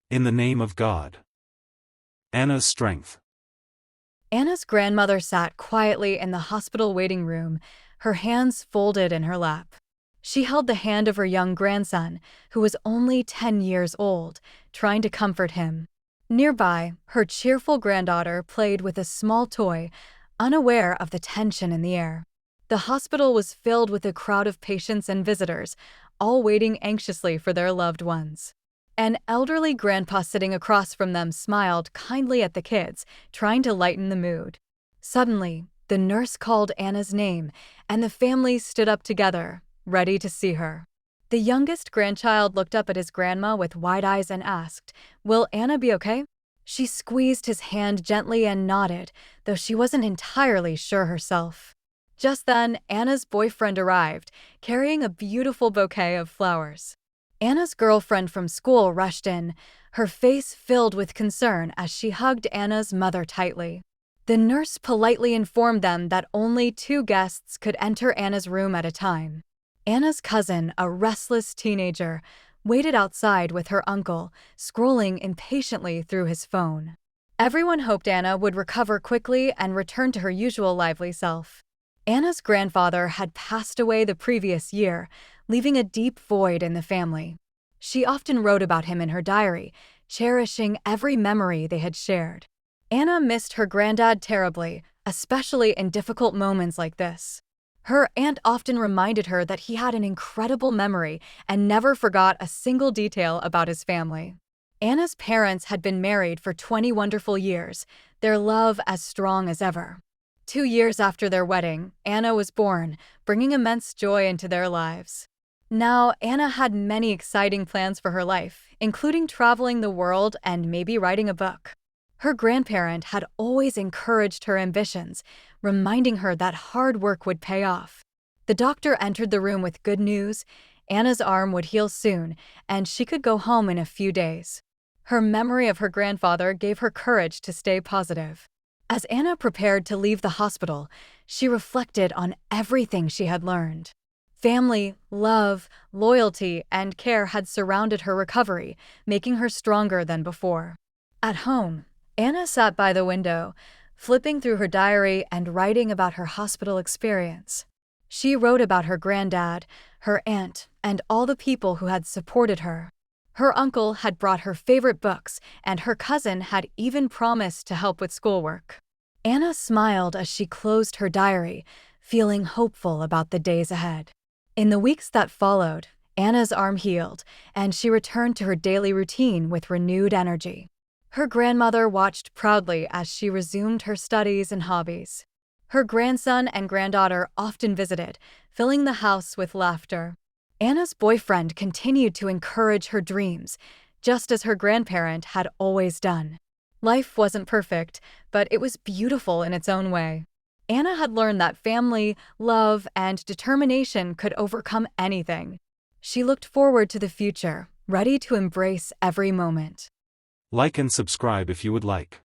In the name of God. Anna's strength. Anna's grandmother sat quietly in the hospital waiting room, her hands folded in her lap. She held the hand of her young grandson, who was only 10 years old, trying to comfort him. Nearby, her cheerful granddaughter played with a small toy, unaware of the tension in the air. The hospital was filled with a crowd of patients and visitors, all waiting anxiously for their loved ones. An elderly grandpa sitting across from them smiled kindly at the kids, trying to lighten the mood. Suddenly, the nurse called Anna's name, and the family stood up together, ready to see her. The youngest grandchild looked up at his grandma with wide eyes and asked, "Will Anna be okay?" She squeezed his hand gently and nodded, though she wasn't entirely sure herself. Just then, Anna's boyfriend arrived, carrying a beautiful bouquet of flowers. Anna's girlfriend from school rushed in, her face filled with concern as she hugged Anna's mother tightly. The nurse politely informed them that only 2 guests could enter Anna's room at a time. Anna's cousin, a restless teenager, waited outside with her uncle, scrolling impatiently through his phone. Everyone hoped Anna would recover quickly and return to her usual lively self. Anna's grandfather had passed away the previous year, leaving a deep void in the family. She often wrote about him in her diary, cherishing every memory they had shared. Anna missed her granddad terribly, especially in difficult moments like this. Her aunt often reminded her that he had an incredible memory and never forgot a single detail about his family. Anna's parents had been married for 20 wonderful years, their love as strong as ever. 2 years after their wedding, Anna was born, bringing immense joy into their lives. Now, Anna had many exciting plans for her life, including traveling the world and maybe writing a book. Her grandparent had always encouraged her ambitions, reminding her that hard work would pay off. The doctor entered the room with good news. Anna's arm would heal soon, and she could go home in a few days. Her memory of her grandfather gave her courage to stay positive. As Anna prepared to leave the hospital, she reflected on everything she had learned. Family, love, loyalty, and care had surrounded her recovery, making her stronger than before. At home, Anna sat by the window, flipping through her diary and writing about her hospital experience. She wrote about her granddad, her aunt, and all the people who had supported her. Her uncle had brought her favorite books, and her cousin had even promised to help with schoolwork. Anna smiled as she closed her diary, feeling hopeful about the days ahead. In the weeks that followed, Anna's arm healed, and she returned to her daily routine with renewed energy. Her grandmother watched proudly as she resumed her studies and hobbies. Her grandson and granddaughter often visited, filling the house with laughter. Anna's boyfriend continued to encourage her dreams, just as her grandparent had always done. Life wasn't perfect, but it was beautiful in its own way. Anna had learned that family, love, and determination could overcome anything. She looked forward to the future, ready to embrace every moment. Like and subscribe if you would like.